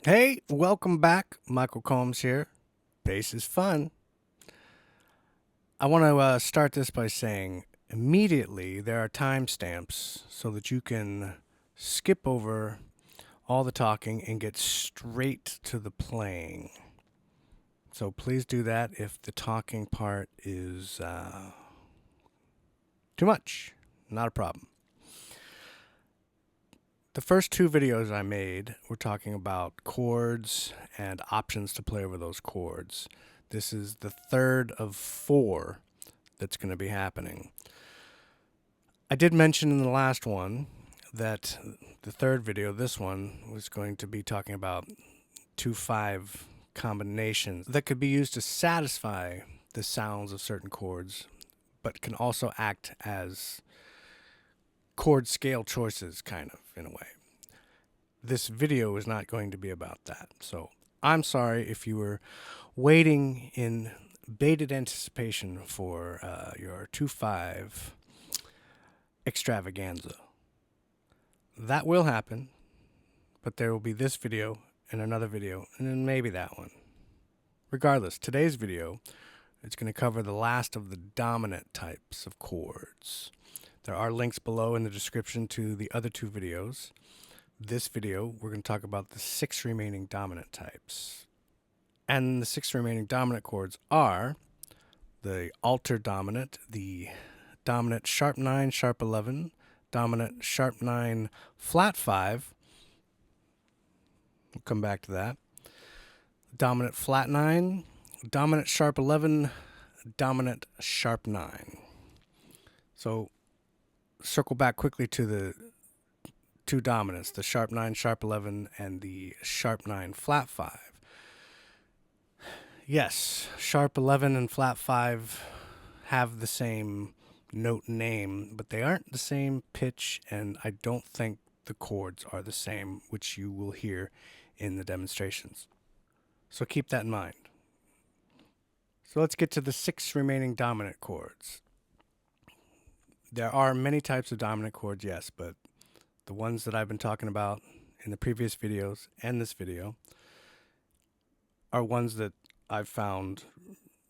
Hey, welcome back. Michael Combs here. Bass is fun. I want to start this by saying immediately there are timestamps so that you can skip over all the talking and get straight to the playing. So please do that if the talking part is too much. Not a problem. The first two videos I made were talking about chords and options to play over those chords. This is the third of four that's going to be happening. I did mention in the last one that the third video, this one, was going to be talking about 2-5 combinations that could be used to satisfy the sounds of certain chords, but can also act as chord scale choices, kind of, in a way. This video is not going to be about that. So I'm sorry if you were waiting in bated anticipation for your 2-5 extravaganza. That will happen, but there will be this video and another video, and then maybe that one. Regardless, today's video is going to cover the last of the dominant types of chords. There are links below in the description to the other two videos. This video, we're going to talk about the 6 remaining dominant types. And the 6 remaining dominant chords are the altered dominant, the dominant sharp 9, sharp 11, dominant sharp 9, flat 5. We'll come back to that. Dominant flat 9, dominant sharp 11, dominant sharp 9. So circle back quickly to the two dominants, the sharp 9, sharp 11, and the sharp 9, flat 5. Yes, sharp 11 and flat 5 have the same note name, but they aren't the same pitch, and I don't think the chords are the same, which you will hear in the demonstrations. So keep that in mind. So let's get to the 6 remaining dominant chords. There are many types of dominant chords, yes, but the ones that I've been talking about in the previous videos and this video are ones that I've found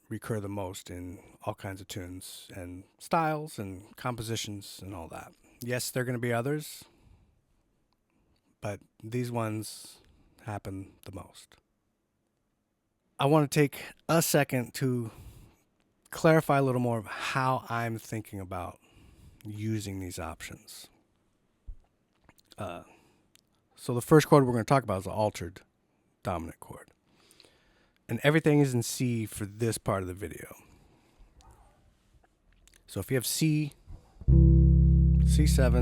recur the most in all kinds of tunes and styles and compositions and all that. Yes, there are going to be others, but these ones happen the most. I want to take a second to clarify a little more of how I'm thinking about using these options. So the first chord we're going to talk about is the altered dominant chord. And everything is in C for this part of the video. So if you have C, C7,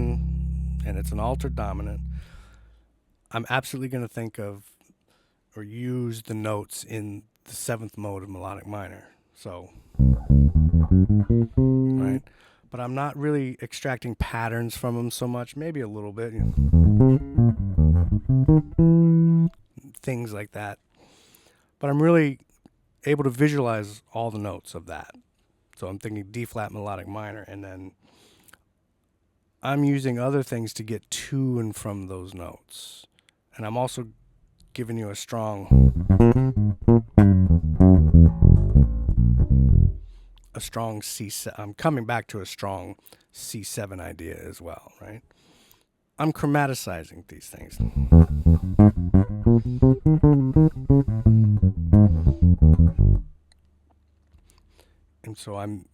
and it's an altered dominant, I'm absolutely going to think of or use the notes in the 7th mode of melodic minor. So, right? But I'm not really extracting patterns from them so much, maybe a little bit. Things like that. But I'm really able to visualize all the notes of that. So I'm thinking D flat melodic minor, and then I'm using other things to get to and from those notes. And I'm also giving you a strong C7. I'm coming back to a strong C7 idea as well, right? I'm chromaticizing these things. And so I'm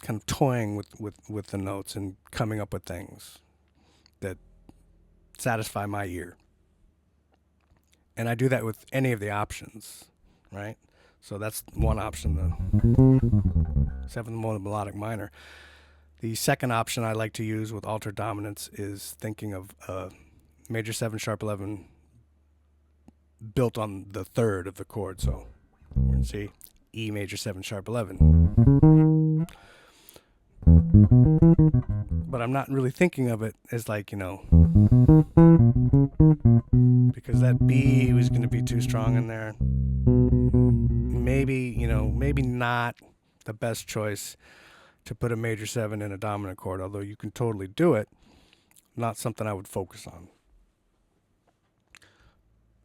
kind of toying with the notes and coming up with things that satisfy my ear. And I do that with any of the options, right? So that's one option, the 7th mode of melodic minor. The second option I like to use with altered dominants is thinking of major 7 sharp 11 built on the 3rd of the chord. So we're going to see E major 7 sharp 11. But I'm not really thinking of it as like, because that B was going to be too strong in there. Maybe not the best choice to put a major 7 in a dominant chord, although you can totally do it. Not something I would focus on.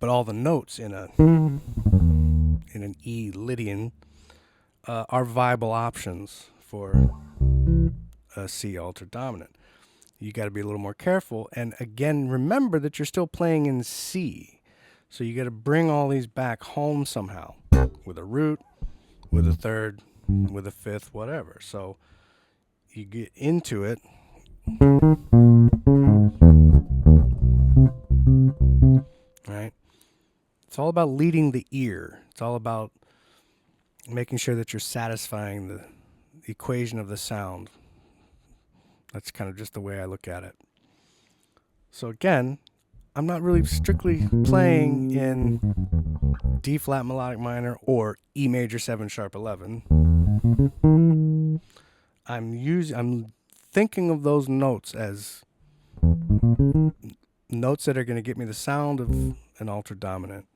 But all the notes in an E Lydian are viable options for a C altered dominant. You got to be a little more careful. And again, remember that you're still playing in C. So you got to bring all these back home somehow with a root, with a third, with a fifth, whatever. So you get into it. Right? It's all about leading the ear. It's all about making sure that you're satisfying the equation of the sound. That's kind of just the way I look at it. So again, I'm not really strictly playing in D flat melodic minor or E major 7 sharp 11. I'm thinking of those notes as notes that are going to get me the sound of an altered dominant,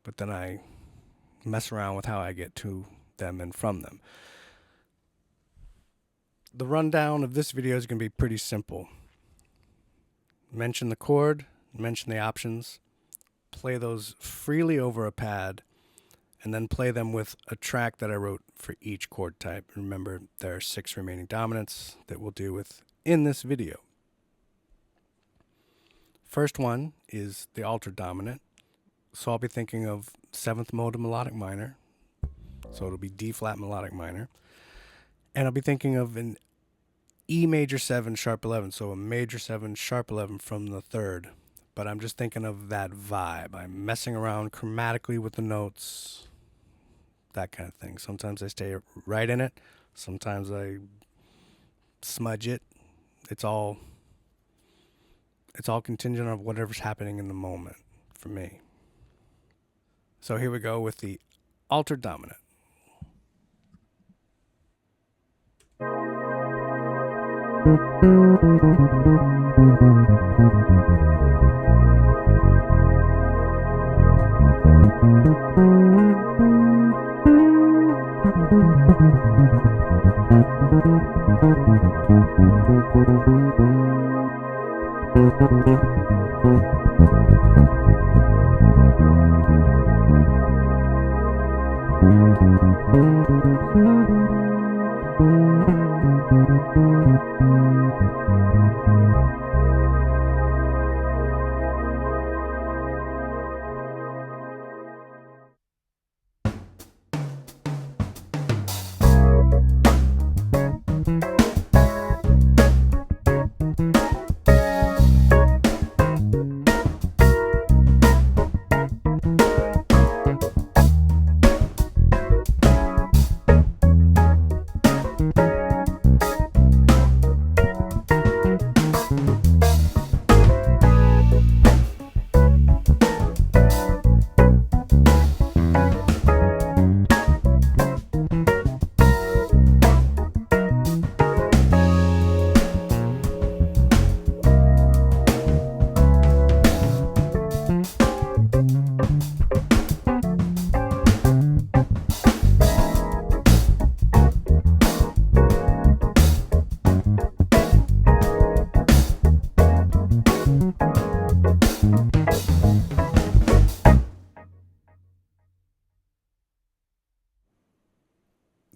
but then I mess around with how I get to them and from them. The rundown of this video is going to be pretty simple. Mention the chord, mention the options, play those freely over a pad, and then play them with a track that I wrote for each chord type. Remember, there are 6 remaining dominants that we'll do with in this video. First one is the altered dominant. So I'll be thinking of 7th mode of melodic minor. So it'll be D flat melodic minor. And I'll be thinking of an E major 7 sharp 11. So a major 7 sharp 11 from the 3rd. But I'm just thinking of that vibe. I'm messing around chromatically with the notes. That kind of thing. Sometimes I stay right in it. Sometimes I smudge it. It's all contingent on whatever's happening in the moment for me. So here we go with the altered dominant.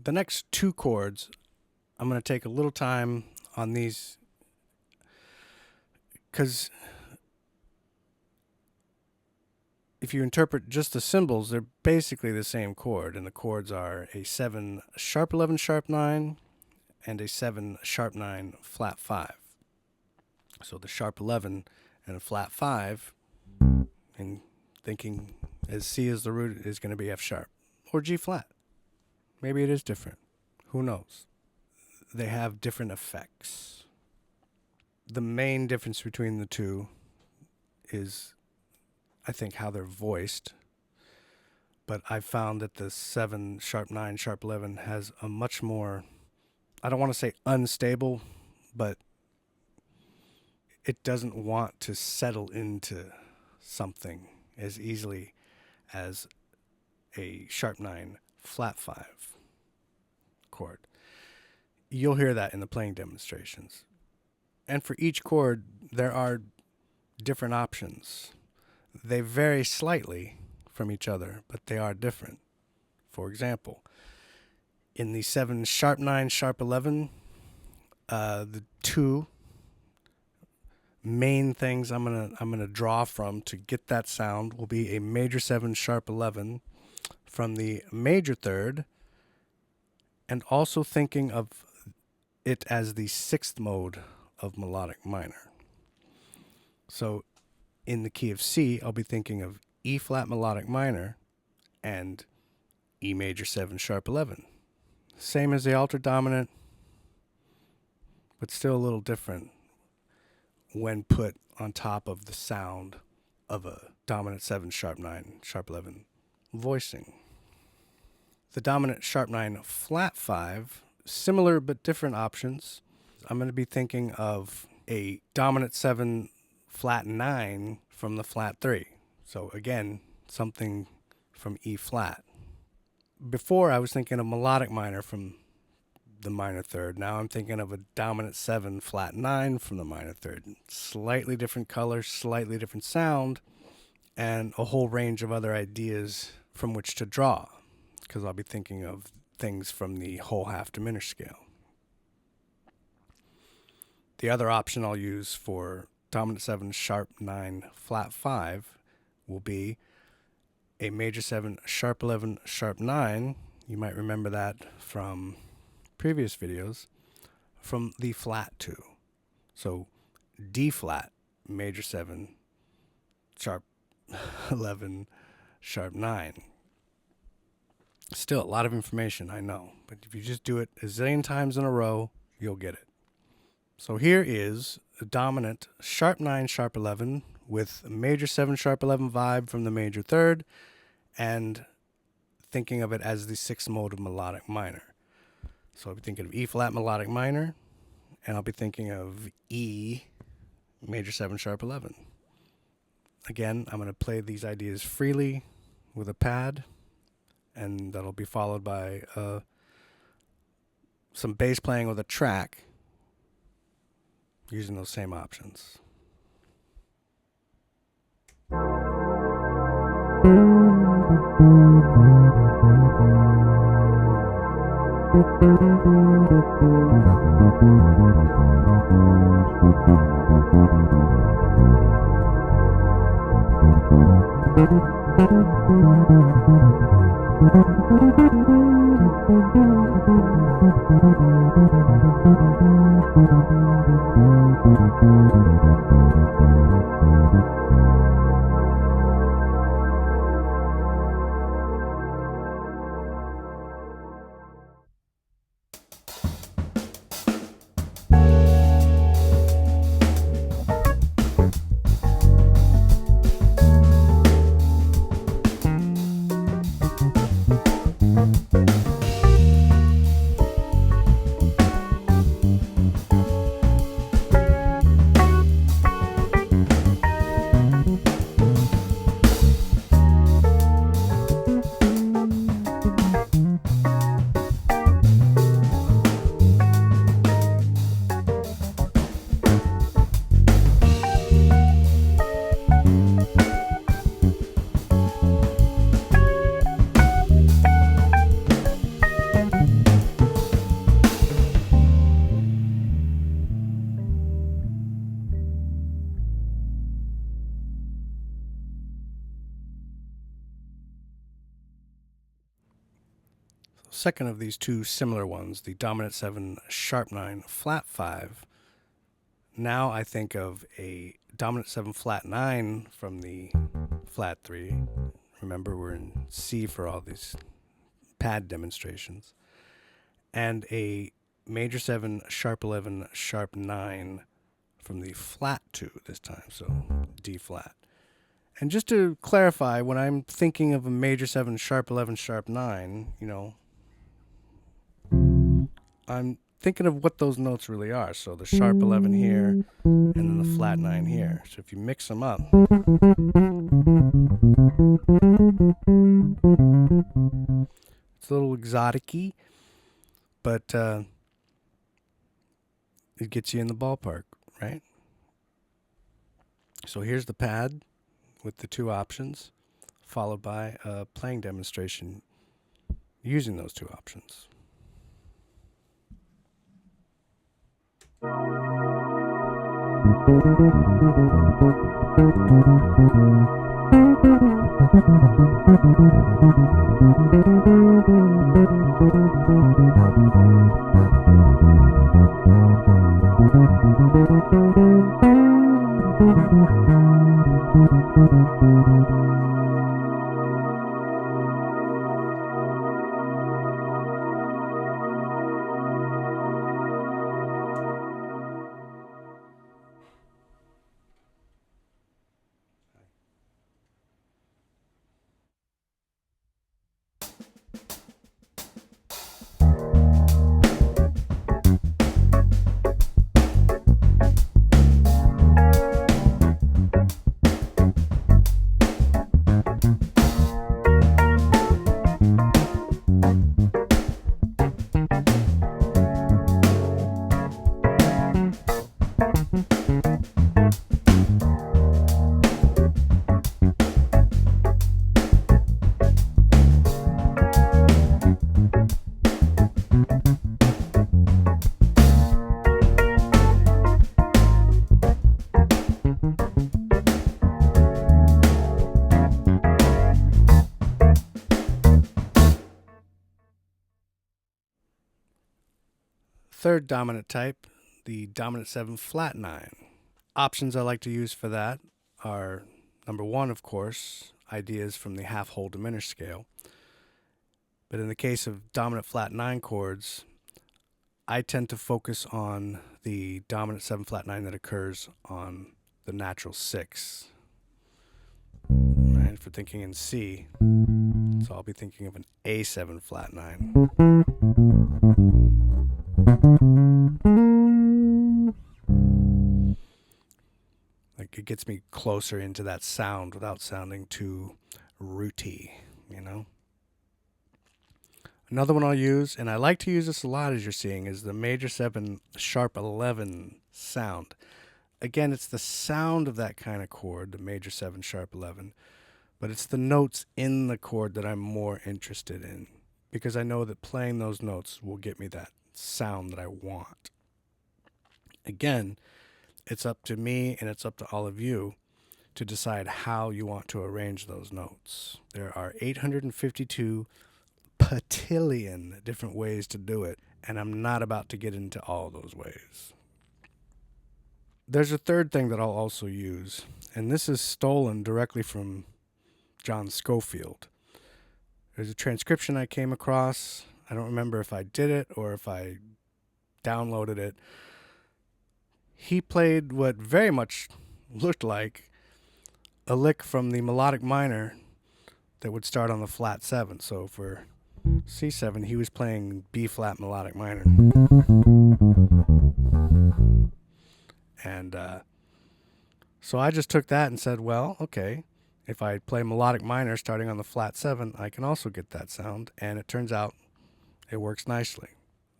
The next 2 chords, I'm going to take a little time on these because if you interpret just the symbols, they're basically the same chord, and the chords are a 7 sharp 11 sharp 9 and a 7 sharp 9 flat 5. So the sharp 11 and a flat 5, and thinking as C as the root is going to be F sharp or G flat. Maybe it is different. Who knows? They have different effects. The main difference between the two is, I think, how they're voiced. But I found that the 7 sharp 9 sharp 11 has a much more, I don't want to say unstable, but it doesn't want to settle into something as easily as a sharp 9 flat 5 chord. You'll hear that in the playing demonstrations. And for each chord, there are different options. They vary slightly from each other, but they are different. For example, in the 7 sharp 9 sharp 11, the two main things I'm gonna draw from to get that sound will be a major 7 sharp 11 from the major third, and also thinking of it as the sixth mode of melodic minor. So in the key of C, I'll be thinking of E flat melodic minor and E major 7 sharp 11. Same as the altered dominant, but still a little different when put on top of the sound of a dominant 7 sharp 9 sharp 11 voicing. The dominant sharp 9 flat 5, similar but different options. I'm going to be thinking of a dominant 7 flat 9 from the flat 3. So again, something from E flat. Before I was thinking of melodic minor from the minor third. Now I'm thinking of a dominant 7 flat 9 from the minor third. Slightly different color, slightly different sound, and a whole range of other ideas from which to draw, because I'll be thinking of things from the whole half diminished scale. The other option I'll use for dominant 7 sharp 9 flat 5 will be a major 7 sharp 11 sharp 9. You might remember that from previous videos, from the flat 2. So D flat, major 7 sharp 11 sharp 9. Still a lot of information, I know, but if you just do it a zillion times in a row, you'll get it. So here is a dominant sharp 9 sharp 11 with a major 7 sharp 11 vibe from the major third, and thinking of it as the sixth mode of melodic minor. So I'll be thinking of E flat melodic minor, and I'll be thinking of E major 7 sharp 11. Again, I'm going to play these ideas freely with a pad, and that'll be followed by some bass playing with a track using those same options. Second of these two similar ones, the dominant 7 sharp 9 flat 5. Now I think of a dominant 7 flat 9 from the flat 3. Remember, we're in C for all these pad demonstrations. And a major 7 sharp 11 sharp 9 from the flat 2 this time, so D flat. And just to clarify, when I'm thinking of a major 7 sharp 11 sharp 9, I'm thinking of what those notes really are. So the sharp 11 here, and then the flat 9 here. So if you mix them up, it's a little exotic-y, but it gets you in the ballpark, right? So here's the pad. with the two options, followed by a playing demonstration using those two options. Third dominant type, the dominant 7 flat 9. Options I like to use for that are, number one, of course, ideas from the half whole diminished scale. But in the case of dominant flat 9 chords, I tend to focus on the dominant 7 flat 9 that occurs on the natural 6. Right, if we're thinking in C, so I'll be thinking of an A7 flat 9. Like, it gets me closer into that sound without sounding too rooty, you know? Another one I'll use, and I like to use this a lot as you're seeing, is the major 7 sharp 11 sound. Again, it's the sound of that kind of chord, the major 7 sharp 11, but it's the notes in the chord that I'm more interested in, because I know that playing those notes will get me that sound that I want. Again, it's up to me and it's up to all of you to decide how you want to arrange those notes. There are 852 patillion different ways to do it, and I'm not about to get into all those ways. There's a third thing that I'll also use, and this is stolen directly from John Schofield. There's a transcription I came across. I don't remember if I did it or if I downloaded it. He played what very much looked like a lick from the melodic minor that would start on the flat 7. So for C7, he was playing B flat melodic minor. And so I just took that and said, well, okay, if I play melodic minor starting on the flat 7, I can also get that sound. And it turns out it works nicely.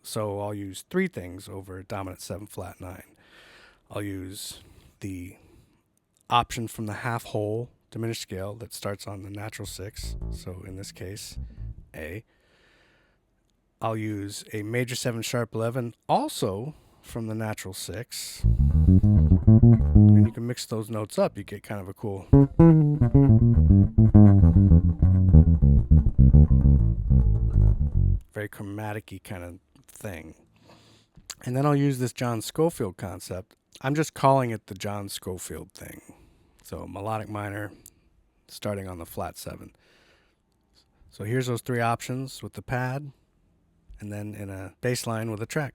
So I'll use three things over dominant 7 flat 9. I'll use the option from the half whole diminished scale that starts on the natural 6. So in this case, A. I'll use a major 7 sharp 11 also from the natural 6. And you can mix those notes up. You get kind of a cool very chromatic-y kind of thing. And then I'll use this John Schofield concept. I'm just calling it the John Schofield thing. So melodic minor starting on the flat 7. So here's those three options with the pad, and then in a bass line with a track.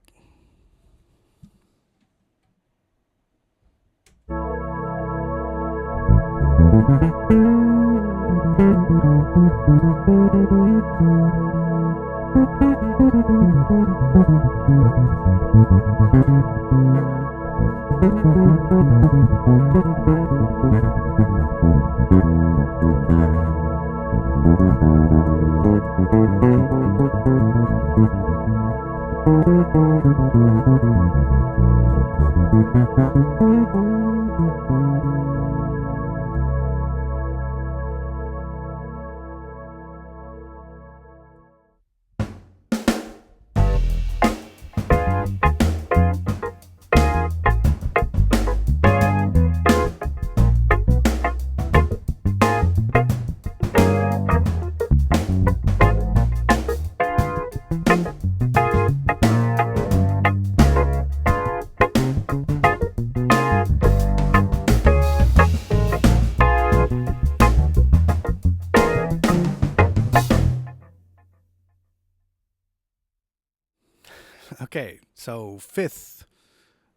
Okay, so fifth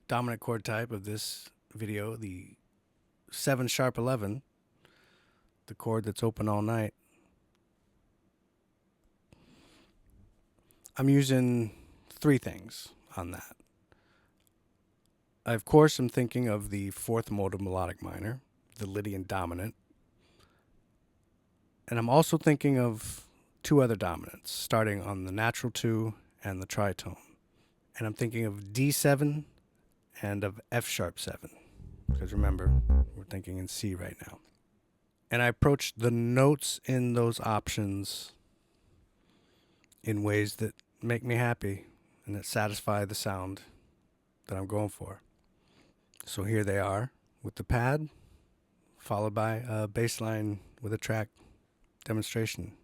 dominant chord type of this video, the 7 sharp 11, the chord that's open all night. I'm using 3 things on that. I, of course, am thinking of the 4th mode of melodic minor, the Lydian dominant. And I'm also thinking of 2 other dominants, starting on the natural 2 and the tritone. And I'm thinking of D7 and of F sharp 7. Because remember, we're thinking in C right now. And I approach the notes in those options in ways that make me happy and that satisfy the sound that I'm going for. So here they are with the pad, followed by a bass line with a track demonstration.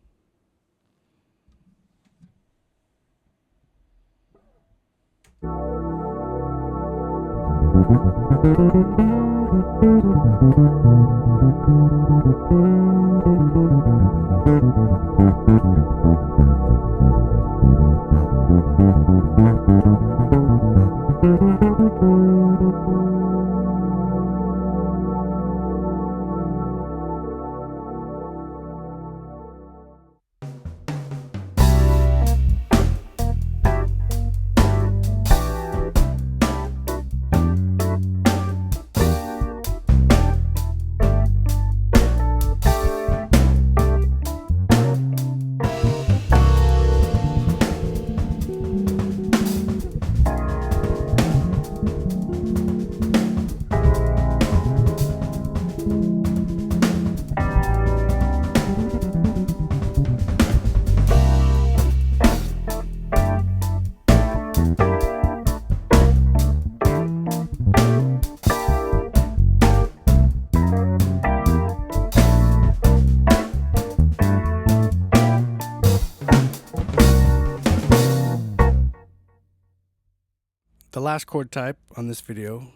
The last chord type on this video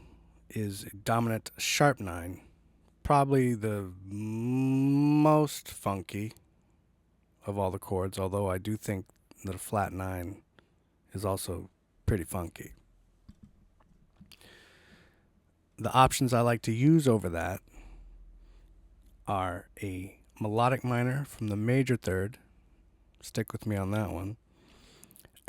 is dominant sharp 9, probably the most funky of all the chords, although I do think that a flat 9 is also pretty funky. The options I like to use over that are a melodic minor from the major 3rd, stick with me on that one,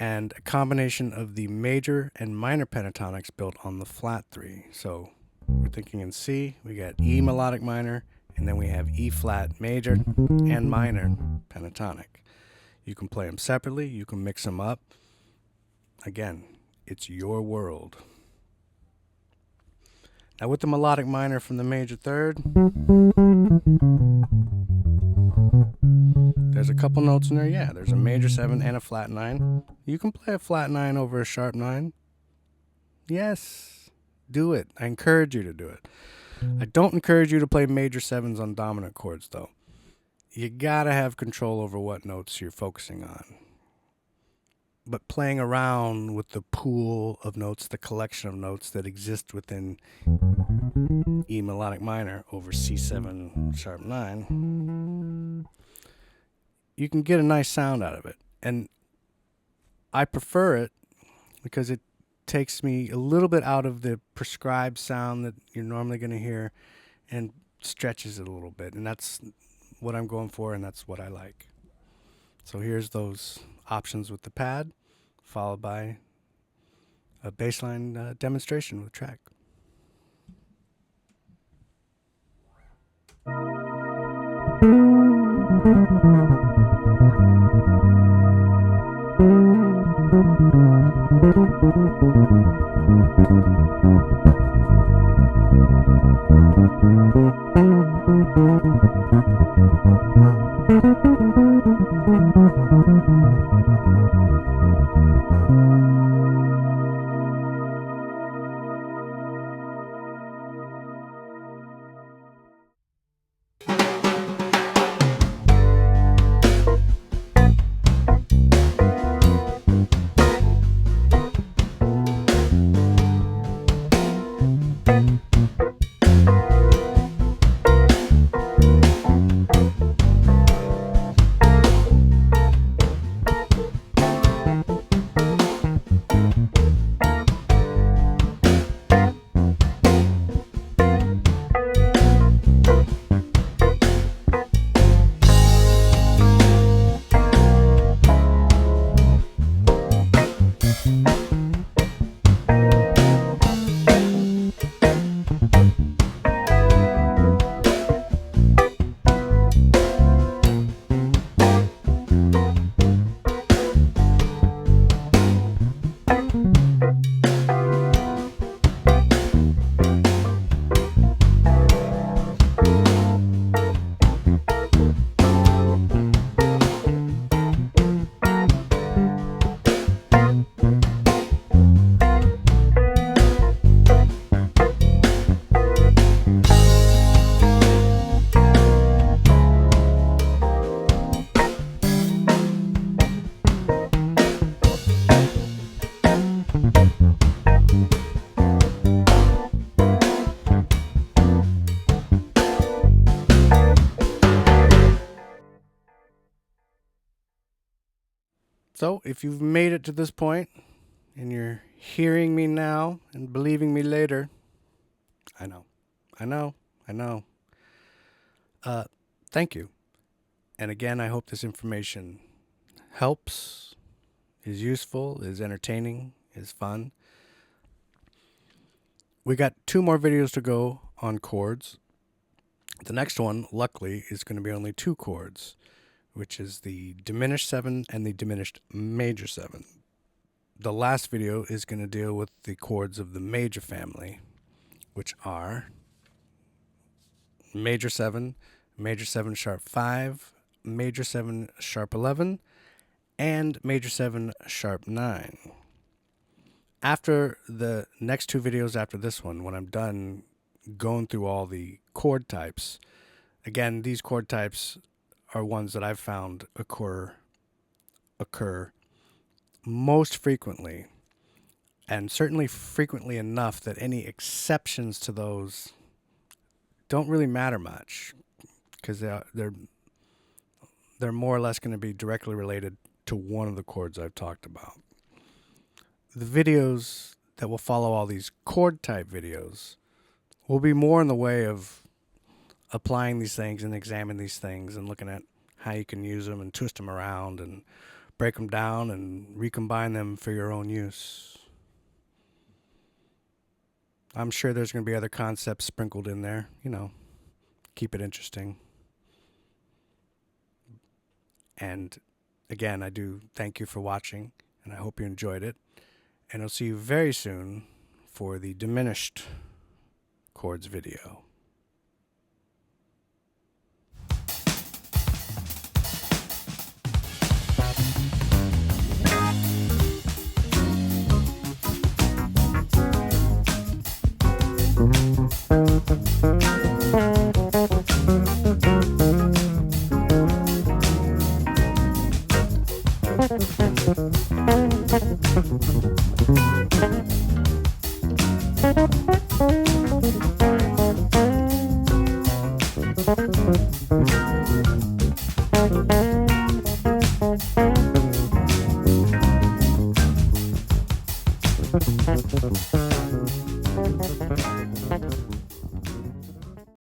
and a combination of the major and minor pentatonics built on the flat 3. So we're thinking in C, we got E melodic minor, and then we have E flat major and minor pentatonic. You can play them separately, you can mix them up. Again, it's your world. Now with the melodic minor from the major 3rd, there's a couple notes in there. Yeah, there's a major 7 and a flat 9. You can play a flat 9 over a sharp 9. Yes, do it. I encourage you to do it. I don't encourage you to play major 7s on dominant chords, though. You gotta have control over what notes you're focusing on. But playing around with the pool of notes, the collection of notes that exist within E melodic minor over C7 sharp 9, you can get a nice sound out of it. And I prefer it because it takes me a little bit out of the prescribed sound that you're normally going to hear and stretches it a little bit. And that's what I'm going for, and that's what I like. So here's those options with the pad, followed by a bassline demonstration with track. So if you've made it to this point and you're hearing me now and believing me later, I know. Thank you. And again, I hope this information helps, is useful, is entertaining, is fun. We got 2 more videos to go on chords. The next one, luckily, is going to be only 2 chords, which is the diminished 7 and the diminished major 7. The last video is going to deal with the chords of the major family, which are major 7 sharp 5, major 7 sharp 11, and major 7 sharp 9. After the next 2 videos after this one, when I'm done going through all the chord types, again, these chord types are ones that I've found occur most frequently, and certainly frequently enough that any exceptions to those don't really matter much, because they're more or less going to be directly related to one of the chords I've talked about. The videos that will follow all these chord type videos will be more in the way of applying these things and examining these things and looking at how you can use them and twist them around and break them down and recombine them for your own use. I'm sure there's going to be other concepts sprinkled in there, keep it interesting. And again, I do thank you for watching, and I hope you enjoyed it. And I'll see you very soon for the diminished chords video.